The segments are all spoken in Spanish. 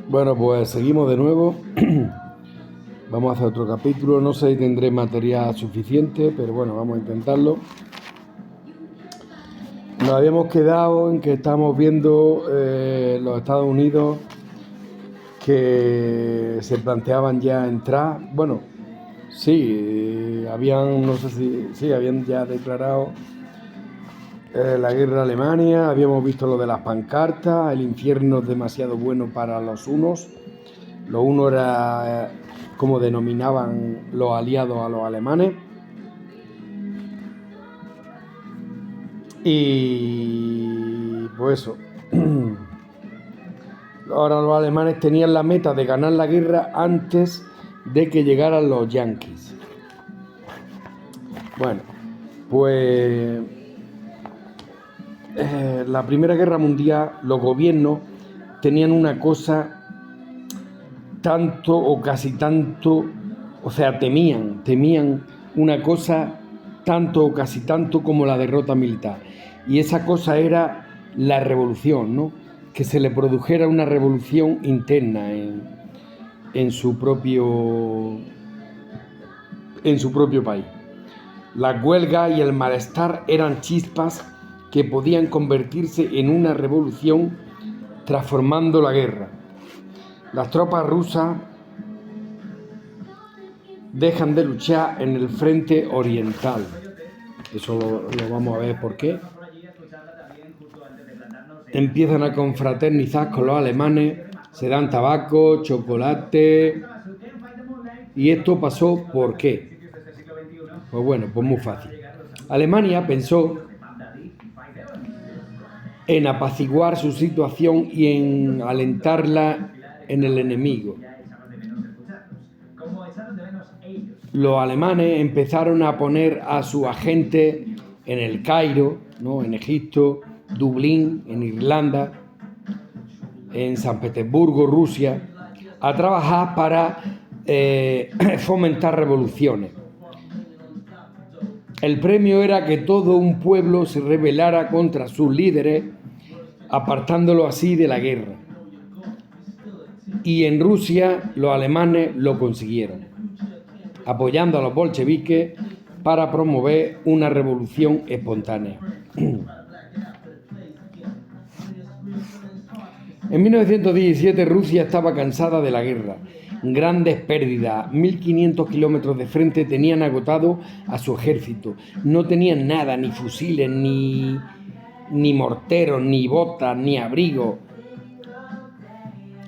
Bueno, pues seguimos de nuevo. Vamos a hacer otro capítulo. No sé si tendré material suficiente, pero bueno, vamos a intentarlo. Nos habíamos quedado en que estamos viendo los Estados Unidos que se planteaban ya entrar. Bueno, sí, habían, no sé si, sí, habían ya declarado la guerra a Alemania. Habíamos visto lo de las pancartas. El infierno es demasiado bueno para los unos. Lo uno era como denominaban los aliados a los alemanes. Y pues eso. Ahora los alemanes tenían la meta de ganar la guerra antes de que llegaran los yanquis. Bueno, pues la Primera Guerra Mundial, los gobiernos tenían una cosa tanto o casi tanto, o sea, temían una cosa tanto o casi tanto como la derrota militar. Y esa cosa era la revolución, ¿no? Que se le produjera una revolución interna en su propio país. Las huelgas y el malestar eran chispas que podían convertirse en una revolución transformando la guerra. Las tropas rusas dejan de luchar en el frente oriental. Eso lo vamos a ver por qué. Empiezan a confraternizar con los alemanes, se dan tabaco, chocolate. ¿Y esto pasó por qué? Pues bueno, pues muy fácil. Alemania pensó en apaciguar su situación y en alentarla en el enemigo. Los alemanes empezaron a poner a sus agentes en el Cairo, ¿no? En Egipto, Dublín, en Irlanda, en San Petersburgo, Rusia, a trabajar para fomentar revoluciones. El premio era que todo un pueblo se rebelara contra sus líderes, apartándolo así de la guerra. Y en Rusia los alemanes lo consiguieron, apoyando a los bolcheviques para promover una revolución espontánea. En 1917 Rusia estaba cansada de la guerra. Grandes pérdidas, 1.500 kilómetros de frente tenían agotado a su ejército. No tenían nada, ni fusiles, ni morteros, ni botas, ni abrigos,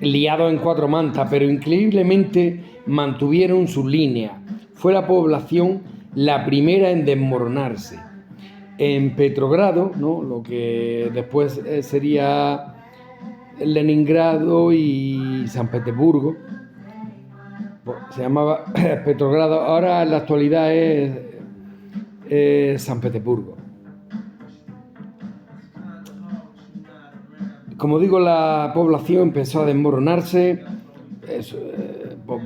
liados en cuatro mantas, pero increíblemente mantuvieron su línea. Fue la población la primera en desmoronarse. En Petrogrado, ¿no? Lo que después sería Leningrado y San Petersburgo, se llamaba Petrogrado, ahora en la actualidad es San Petersburgo. Como digo, la población empezó a desmoronarse,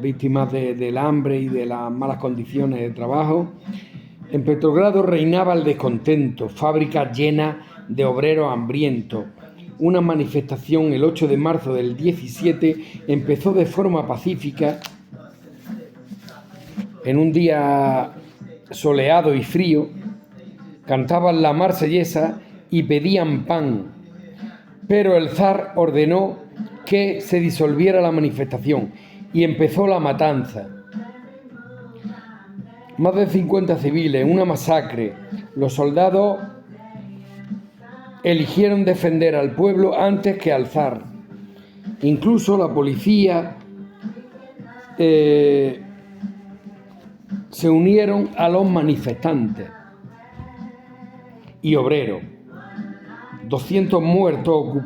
víctimas del hambre y de las malas condiciones de trabajo. En Petrogrado reinaba el descontento, fábricas llenas de obreros hambrientos. Una manifestación el 8 de marzo del 17 empezó de forma pacífica, en un día soleado y frío. Cantaban la marsellesa y pedían pan, pero el zar ordenó que se disolviera la manifestación y empezó la matanza. Más de 50 civiles, una masacre. Los soldados eligieron defender al pueblo antes que al zar. Incluso la policía se unieron a los manifestantes y obreros. 200 muertos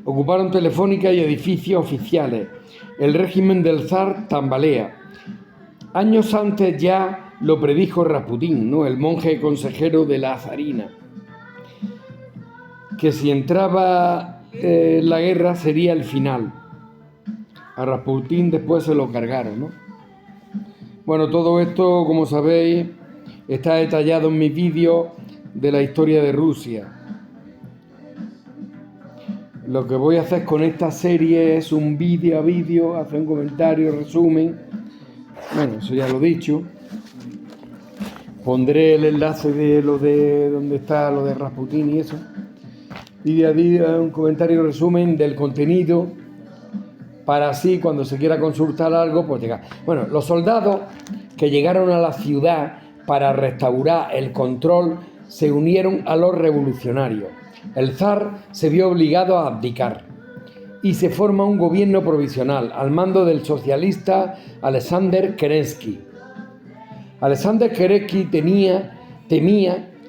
ocuparon Telefónica y edificios oficiales. El régimen del zar tambalea. Años antes ya lo predijo Rasputín, ¿no? El monje consejero de la zarina, que si entraba la guerra sería el final. A Rasputín después se lo cargaron, ¿no? Bueno, todo esto, como sabéis, está detallado en mis vídeos de la historia de Rusia. Lo que voy a hacer con esta serie es un vídeo a vídeo, hacer un comentario, resumen. Bueno, eso ya lo he dicho. Pondré el enlace de lo de donde está lo de Rasputín y eso. Vídeo a vídeo, un comentario, resumen del contenido, para así cuando se quiera consultar algo, pues llegar. Bueno, los soldados que llegaron a la ciudad para restaurar el control se unieron a los revolucionarios. El zar se vio obligado a abdicar y se forma un gobierno provisional al mando del socialista Alexander Kerensky. Alexander Kerensky tenía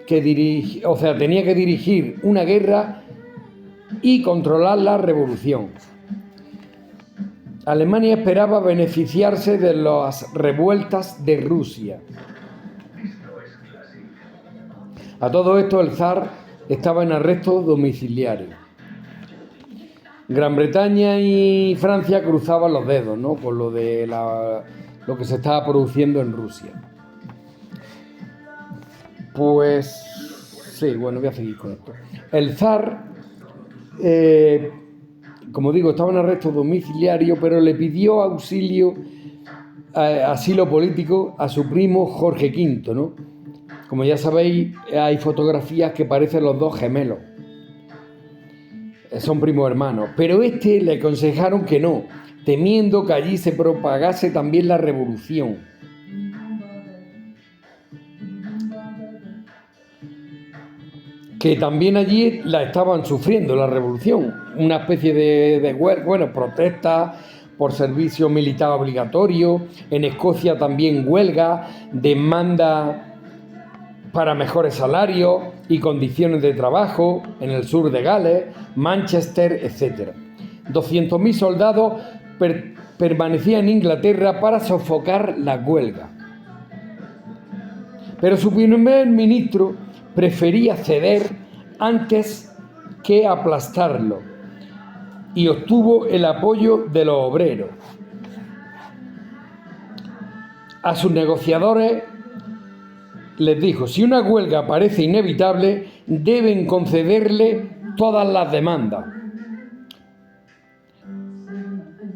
que dirigir una guerra y controlar la revolución. Alemania esperaba beneficiarse de las revueltas de Rusia. A todo esto el zar estaba en arresto domiciliario. Gran Bretaña y Francia cruzaban los dedos, ¿no?, con lo de lo que se estaba produciendo en Rusia. Pues sí, bueno, voy a seguir con esto. El zar, como digo, estaba en arresto domiciliario, pero le pidió asilo político a su primo Jorge V, ¿no? Como ya sabéis, hay fotografías que parecen los dos gemelos. Son primos hermanos. Pero le aconsejaron que no, temiendo que allí se propagase también la revolución. Que también allí la estaban sufriendo, la revolución. Una especie de huelga, bueno, protesta por servicio militar obligatorio. En Escocia también huelga, demanda para mejores salarios y condiciones de trabajo en el sur de Gales, Manchester, etc. 200.000 soldados permanecían en Inglaterra para sofocar la huelga. Pero su primer ministro prefería ceder antes que aplastarlo y obtuvo el apoyo de los obreros. A sus negociadores les dijo: si una huelga parece inevitable, deben concederle todas las demandas.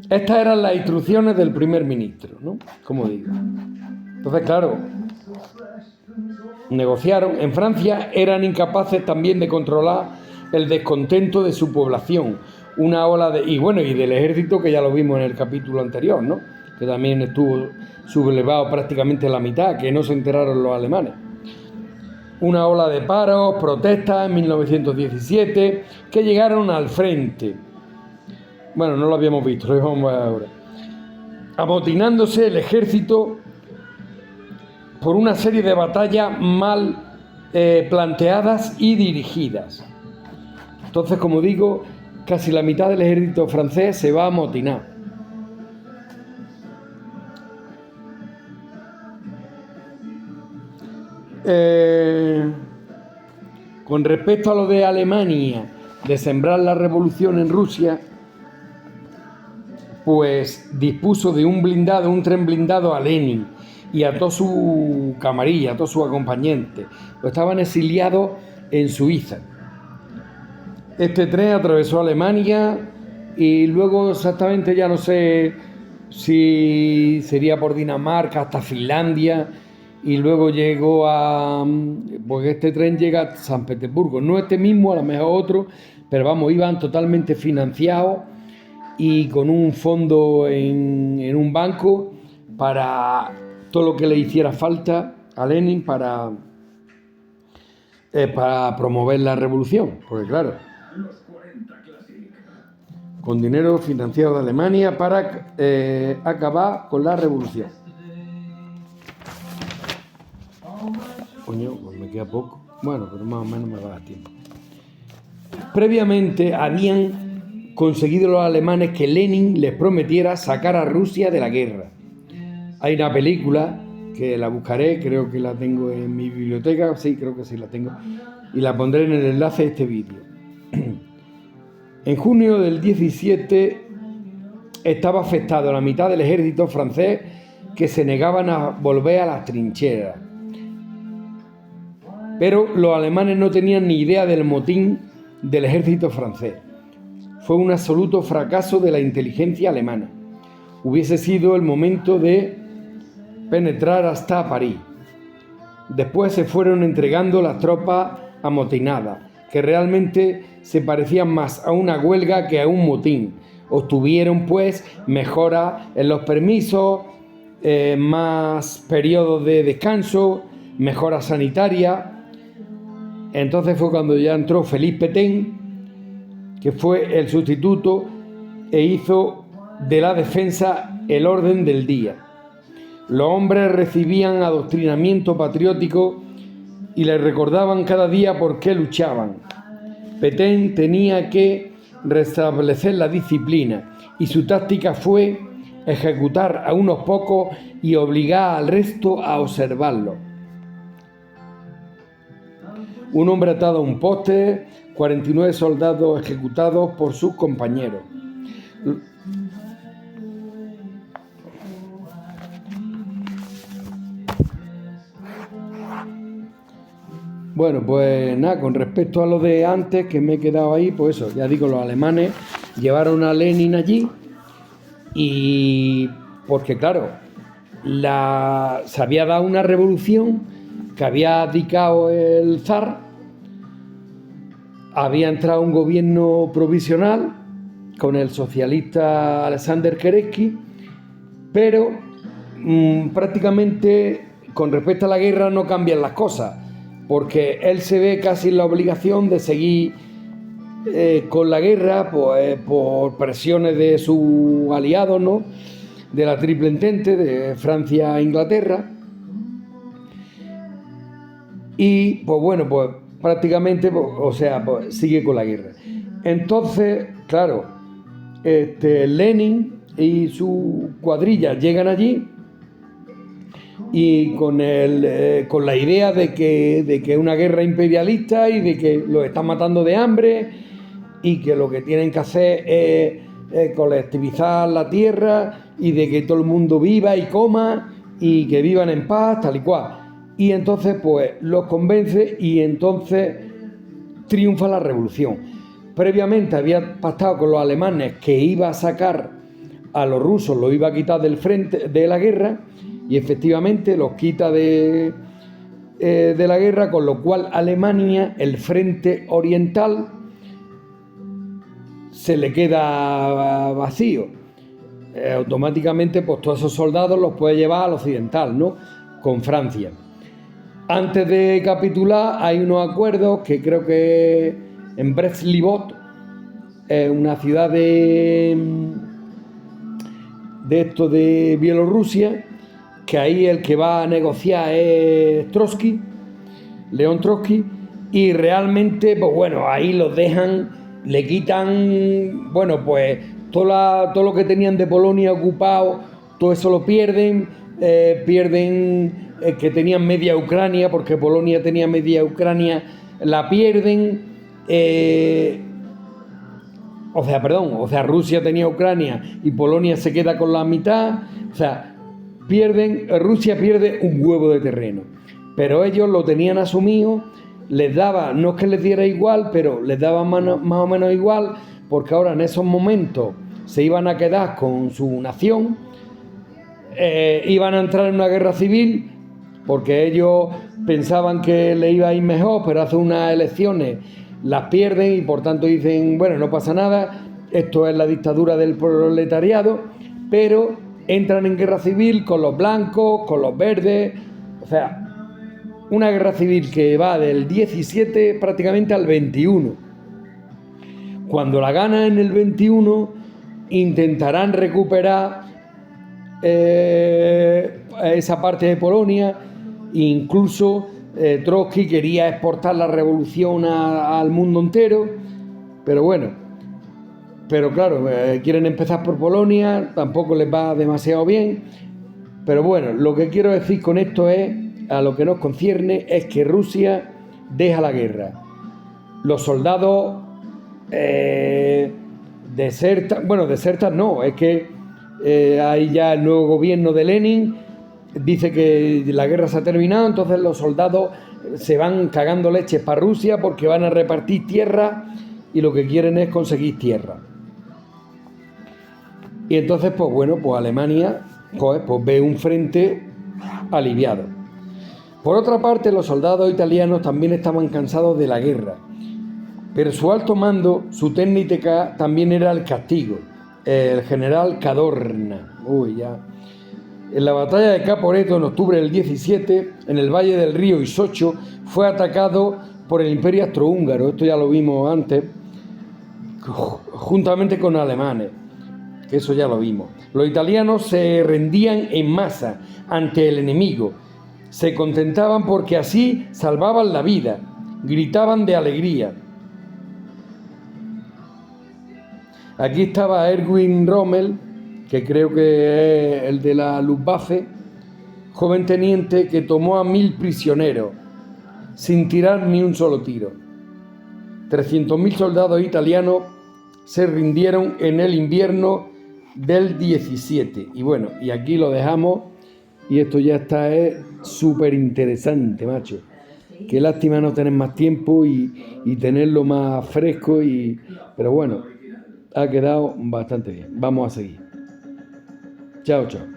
Estas eran las instrucciones del primer ministro, ¿no? Como digo. Entonces, claro, negociaron. En Francia eran incapaces también de controlar el descontento de su población. Una ola y del ejército, que ya lo vimos en el capítulo anterior, ¿no?, que también estuvo sublevado prácticamente a la mitad, que no se enteraron los alemanes. Una ola de paros, protestas en 1917, que llegaron al frente. Bueno, no lo habíamos visto, lo vamos a ver ahora. Amotinándose el ejército por una serie de batallas mal planteadas y dirigidas. Entonces, como digo, casi la mitad del ejército francés se va a amotinar. Con respecto a lo de Alemania, de sembrar la revolución en Rusia, pues dispuso de un tren blindado a Lenin y a toda su camarilla, a todos sus acompañantes. Pues estaban exiliados en Suiza. Este tren atravesó Alemania y luego exactamente ya no sé si sería por Dinamarca hasta Finlandia, y luego llegó porque este tren llega a San Petersburgo, no este mismo, a lo mejor otro, pero vamos, iban totalmente financiados y con un fondo en un banco para todo lo que le hiciera falta a Lenin para promover la revolución, porque claro, con dinero financiado de Alemania para acabar con la revolución. Coño, pues me queda poco. Bueno, pero más o menos me va a dar tiempo. Previamente habían conseguido los alemanes que Lenin les prometiera sacar a Rusia de la guerra. Hay una película que la buscaré, creo que la tengo en mi biblioteca, sí, creo que sí la tengo, y la pondré en el enlace de este vídeo. En junio del 17 estaba afectado la mitad del ejército francés, que se negaban a volver a las trincheras. Pero los alemanes no tenían ni idea del motín del ejército francés. fue un absoluto fracaso de la inteligencia alemana. Hubiese sido el momento de penetrar hasta París. Después se fueron entregando las tropas amotinadas, que realmente se parecían más a una huelga que a un motín. Obtuvieron pues mejoras en los permisos, más periodos de descanso, mejoras sanitarias. Entonces fue cuando ya entró Félix Pétain, que fue el sustituto, e hizo de la defensa el orden del día. Los hombres recibían adoctrinamiento patriótico y les recordaban cada día por qué luchaban. Pétain tenía que restablecer la disciplina y su táctica fue ejecutar a unos pocos y obligar al resto a observarlo. Un hombre atado a un poste, 49 soldados ejecutados por sus compañeros. Bueno, pues nada, con respecto a lo de antes, que me he quedado ahí, pues eso, ya digo, los alemanes llevaron a Lenin allí y porque claro, se había dado una revolución que había abdicado el zar, había entrado un gobierno provisional con el socialista Alexander Kerensky, pero prácticamente con respecto a la guerra no cambian las cosas, porque él se ve casi en la obligación de seguir con la guerra, pues, por presiones de sus aliados, ¿no?, de la Triple Entente, de Francia e Inglaterra. Y pues bueno, pues prácticamente, pues sigue con la guerra. Entonces, claro, Lenin y su cuadrilla llegan allí y con la idea de que es una guerra imperialista y de que los están matando de hambre y que lo que tienen que hacer es colectivizar la tierra y de que todo el mundo viva y coma y que vivan en paz, tal y cual. Y entonces pues los convence y entonces triunfa la revolución. Previamente había pactado con los alemanes que iba a sacar a los rusos, los iba a quitar del frente de la guerra, y efectivamente los quita de la guerra, con lo cual Alemania, el frente oriental, se le queda vacío. Automáticamente pues todos esos soldados los puede llevar al occidental, ¿no?, con Francia. Antes de capitular hay unos acuerdos que creo que en Brest-Litovsk, una ciudad de Bielorrusia, que ahí el que va a negociar es Trotsky, León Trotsky, y realmente, pues bueno, ahí los dejan, le quitan, bueno, pues todo lo que tenían de Polonia ocupado, todo eso lo pierden, que tenían media Ucrania, porque Polonia tenía media Ucrania, la pierden, Rusia tenía Ucrania y Polonia se queda con la mitad, Rusia pierde un huevo de terreno, pero ellos lo tenían asumido, les daba, no es que les diera igual, pero les daba más o menos igual, porque ahora en esos momentos se iban a quedar con su nación, iban a entrar en una guerra civil, porque ellos pensaban que le iba a ir mejor, pero hace unas elecciones las pierden y por tanto dicen, bueno, no pasa nada, esto es la dictadura del proletariado, pero entran en guerra civil con los blancos, con los verdes, una guerra civil que va del 17 prácticamente al 21. Cuando la ganan en el 21, intentarán recuperar esa parte de Polonia. Incluso Trotsky quería exportar la revolución al mundo entero, pero claro, quieren empezar por Polonia, tampoco les va demasiado bien. Pero bueno, lo que quiero decir con esto a lo que nos concierne, es que Rusia deja la guerra. Los soldados desertan no, es que hay ya el nuevo gobierno de Lenin, dice que la guerra se ha terminado, entonces los soldados se van cagando leches para Rusia porque van a repartir tierra y lo que quieren es conseguir tierra. Y entonces, pues bueno, pues Alemania pues ve un frente aliviado. Por otra parte, los soldados italianos también estaban cansados de la guerra, pero su alto mando, su técnica también era el castigo. El general Cadorna, en la batalla de Caporetto, en octubre del 17, en el valle del río Isocho, fue atacado por el Imperio Austrohúngaro, esto ya lo vimos antes, juntamente con alemanes, que eso ya lo vimos. Los italianos se rendían en masa ante el enemigo, se contentaban porque así salvaban la vida, gritaban de alegría. Aquí estaba Erwin Rommel, que creo que es el de la Luftwaffe, joven teniente que tomó a 1000 prisioneros, sin tirar ni un solo tiro. 300.000 soldados italianos se rindieron en el invierno del 17. Y bueno, y aquí lo dejamos, y esto ya está, es súper interesante, macho. Qué lástima no tener más tiempo y tenerlo más fresco, pero bueno, ha quedado bastante bien. Vamos a seguir. Chao, chao.